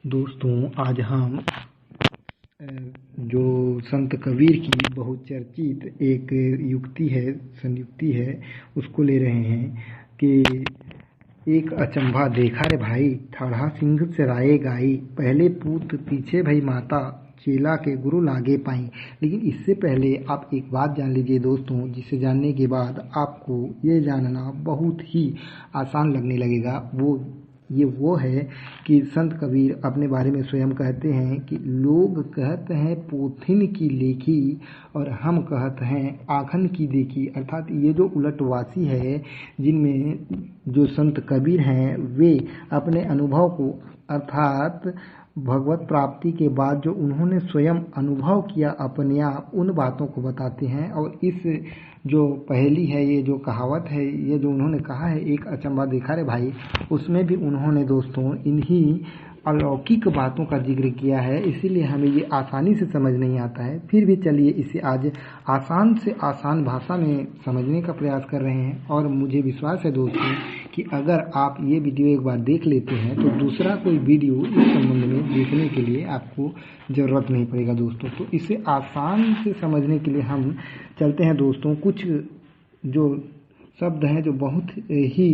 दोस्तों, आज हम जो संत कबीर की बहुचर्चित एक संयुक्ति है, उसको ले रहे हैं कि एक अचंभा देखा रे भाई, ठाढ़ा सिंह चराए गाई, पहले पूत पीछे भई माता, चेला के गुरु लागे पाई। लेकिन इससे पहले आप एक बात जान लीजिए दोस्तों, जिसे जानने के बाद आपको ये जानना बहुत ही आसान लगने लगेगा। वो है कि संत कबीर अपने बारे में स्वयं कहते हैं कि लोग कहते हैं पोथिन की लेखी और हम कहते हैं आखन की देखी। अर्थात ये जो उलटवासी है, जिनमें जो संत कबीर हैं वे अपने अनुभव को, अर्थात भगवत प्राप्ति के बाद जो उन्होंने स्वयं अनुभव किया अपने आप, उन बातों को बताते हैं। और इस जो पहेली है, ये जो कहावत है, ये जो उन्होंने कहा है एक अचंभा देखा रे भाई, उसमें भी उन्होंने दोस्तों इन्हीं अलौकिक बातों का जिक्र किया है। इसीलिए हमें ये आसानी से समझ नहीं आता है। फिर भी चलिए इसे आज आसान से आसान भाषा में समझने का प्रयास कर रहे हैं। और मुझे विश्वास है दोस्तों कि अगर आप ये वीडियो एक बार देख लेते हैं तो दूसरा कोई वीडियो इस संबंध में देखने के लिए आपको ज़रूरत नहीं पड़ेगा दोस्तों। तो इसे आसान से समझने के लिए हम चलते हैं दोस्तों। कुछ जो शब्द हैं जो बहुत ही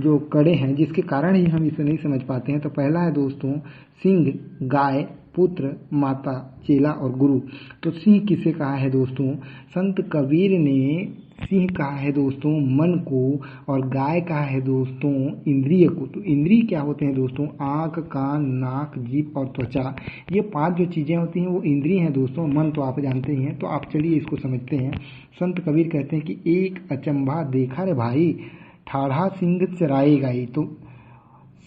जो कड़े हैं, जिसके कारण ही हम इसे नहीं समझ पाते हैं। तो पहला है दोस्तों सिंह, गाय, पुत्र, माता, चेला और गुरु। तो सिंह किसे कहा है दोस्तों? संत कबीर ने सिंह कहा है दोस्तों मन को, और गाय कहा है दोस्तों इंद्रिय को। तो इंद्रिय क्या होते हैं दोस्तों? आँख, कान, नाक, जीभ और त्वचा। ये 5 जो चीज़ें होती हैं वो इंद्रिय हैं दोस्तों। मन तो आप जानते ही हैं। तो आप चलिए इसको समझते हैं। संत कबीर कहते हैं कि एक अचंभा देखा रे भाई, ठाढ़ा सिंह चराए गाई। तो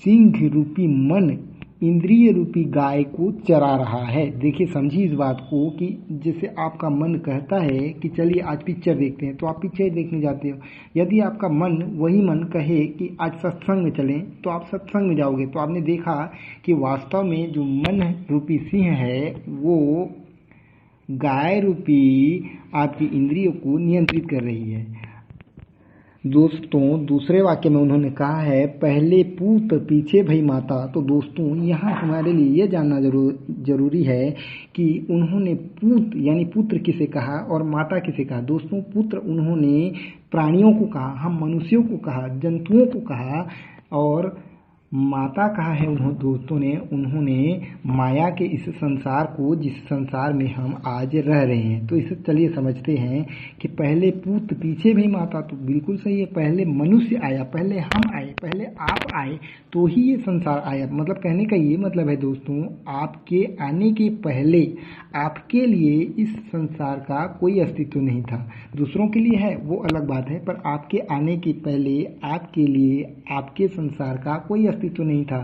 सिंह रूपी मन इंद्रिय रूपी गाय को चरा रहा है। देखिए, समझिए इस बात को कि जैसे आपका मन कहता है कि चलिए आज पिक्चर देखते हैं, तो आप पिक्चर देखने जाते हो। यदि आपका मन, वही मन कहे कि आज सत्संग में चलें, तो आप सत्संग में जाओगे। तो आपने देखा कि वास्तव में जो मन रूपी सिंह है वो गाय रूपी आपकी इंद्रियों को नियंत्रित कर रही है दोस्तों। दूसरे वाक्य में उन्होंने कहा है पहले पूत पीछे भई माता। तो दोस्तों यहाँ हमारे लिए ये जानना जरूरी है कि उन्होंने पूत यानी पुत्र किसे कहा और माता किसे कहा। दोस्तों, पुत्र उन्होंने प्राणियों को कहा, हम मनुष्यों को कहा, जंतुओं को कहा, और माता कहा है उन्होंने माया के इस संसार को, जिस संसार में हम आज रह रहे हैं। तो इसे चलिए समझते हैं कि पहले पूत पीछे भी माता। तो बिल्कुल सही है। पहले मनुष्य आया, पहले हम आए, पहले आप आए, तो ही ये संसार आया। मतलब कहने का ये मतलब है दोस्तों, आपके आने के पहले आपके लिए इस संसार का कोई अस्तित्व नहीं था। दूसरों के लिए है वो अलग बात है, पर आपके आने के पहले आपके लिए, आपके संसार का कोई अस्तित्व नहीं था।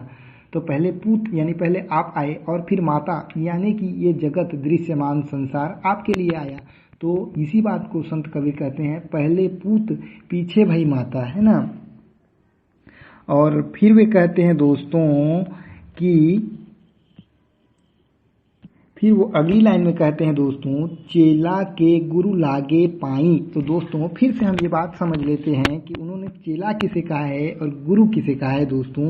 तो पहले पूत यानी पहले आप आए, और फिर माता यानी कि ये जगत दृश्यमान संसार आपके लिए आया। तो इसी बात को संत कबीर कहते हैं पहले पूत पीछे भई माता, है ना। और फिर वे कहते हैं दोस्तों कि फिर वो अगली लाइन में कहते हैं दोस्तों चेला के गुरु लागे पाई। तो दोस्तों फिर से हम ये बात समझ लेते हैं कि उन्होंने चेला किसे कहा है और गुरु किसे कहा है दोस्तों।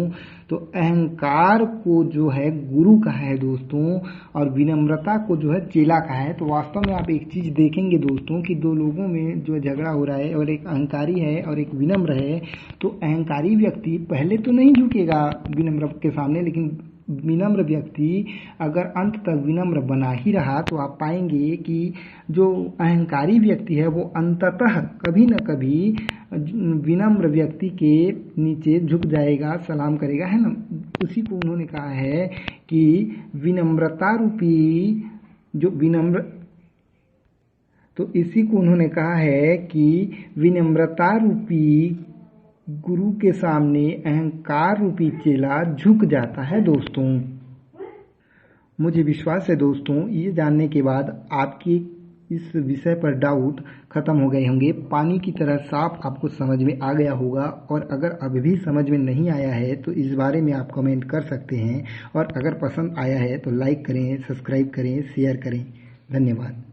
तो अहंकार को जो है गुरु कहा है दोस्तों, और विनम्रता को जो है चेला कहा है। तो वास्तव में आप एक चीज़ देखेंगे दोस्तों कि दो लोगों में जो झगड़ा हो रहा है, और एक अहंकारी है और एक विनम्र है। तो अहंकारी व्यक्ति पहले तो नहीं झुकेगा विनम्र के सामने, लेकिन विनम्र व्यक्ति अगर अंत तक विनम्र बना ही रहा तो आप पाएंगे कि जो अहंकारी व्यक्ति है वो अंततः कभी न कभी विनम्र व्यक्ति के नीचे झुक जाएगा, सलाम करेगा, है ना। उसी को उन्होंने कहा है कि विनम्रता रूपी जो विनम्र, तो इसी को उन्होंने कहा है कि विनम्रता रूपी गुरु के सामने अहंकार रूपी चेला झुक जाता है दोस्तों। मुझे विश्वास है दोस्तों, ये जानने के बाद आपकी इस विषय पर डाउट खत्म हो गए होंगे। पानी की तरह साफ आपको समझ में आ गया होगा। और अगर अभी भी समझ में नहीं आया है तो इस बारे में आप कमेंट कर सकते हैं। और अगर पसंद आया है तो लाइक करें, सब्सक्राइब करें, शेयर करें। धन्यवाद।